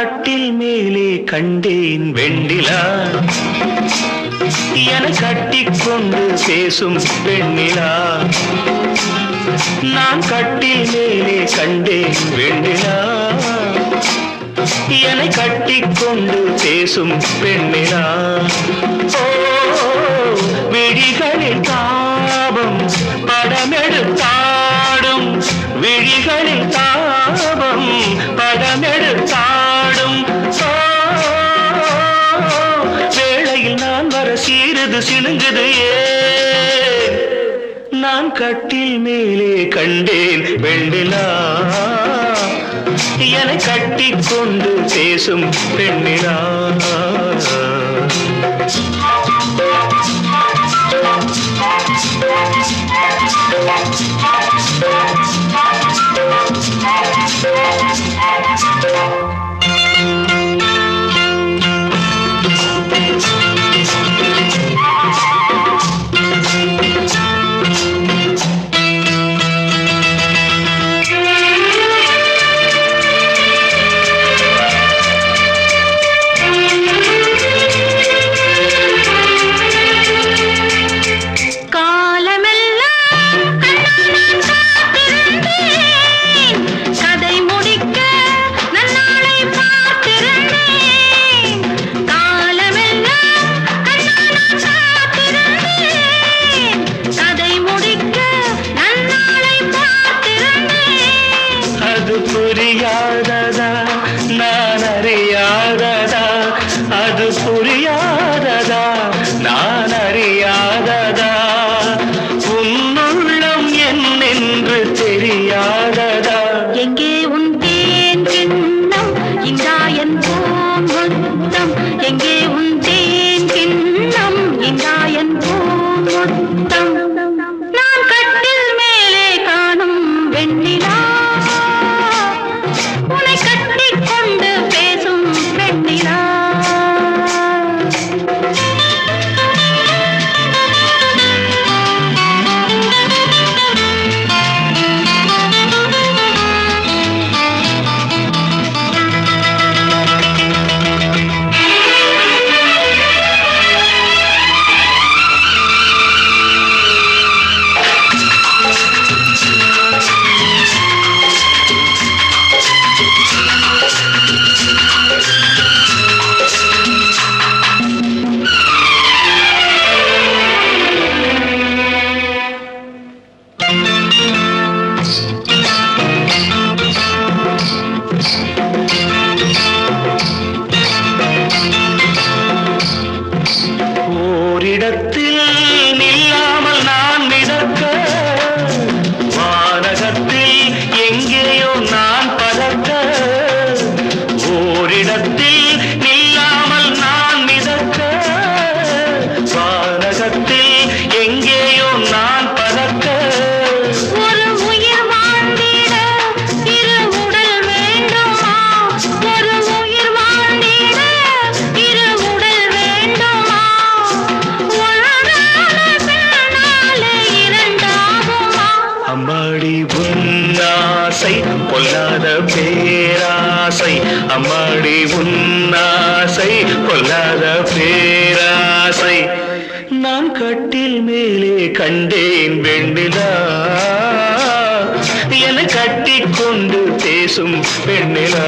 கட்டில் மேலே கண்டேன் வெண்ணிலா என கட்டிக்கொண்டு பேசும் வெண்ணிலா நான் கட்டில் மேலே கண்டேன் வெண்ணிலா என கட்டிக்கொண்டு பேசும் வெண்ணிலா ஓ விழிகளில் தாபம் படமெடுத்தாடும் விழிகளில் தாபம் படமெடுத்தாடும் வேளையில் நான் வர சீருது சிணுங்குது ஏன் நான் கட்டில் மேலே கண்டேன் வெண்ணிலா என கட்டிக்கொண்டு பேசும் பெண்ணிலா புரியாததா நான் அறியாததா அது புரியாததா நான் அறியாததா உன்னுள்ளம் என்னென்று தெரியாததா எங்கே உன் தேன் கிண்ணம் இங்காயன் பூமுத்தம் எங்கே உன் தேன் கிண்ணம் இங்காயன் பூமுத்தம் நான் கட்டில் மேலே காணும் வெண்ணிலா கட்டிக்கொண்டு பேசும் பெண்ணிலா ஓரிடத்தில் நில்லாமல் நான் மிதக்க வானகத்தில் எங்கேயோ நான் பறக்க ஓரிடத்தில் நில்லாமல் நான் மிதக்க வானகத்தில் எங்கேயோ நான் பறக்க ஒரு உயிர் வாழ்ந்திட இரு உடல் வேண்டுமா ஒரு உயிர் வாழ்ந்திட இரு உடல் வேண்டுமா அம்மாடி உன்னாசை பொல்லாத பேராசை அம்மாடி உன்னாசை பொல்லாத பேராசை நான் கட்டில் மேலே கண்டேன் வெண்ணிலா என கட்டிக்கொண்டு பேசும் பெண்ணிலா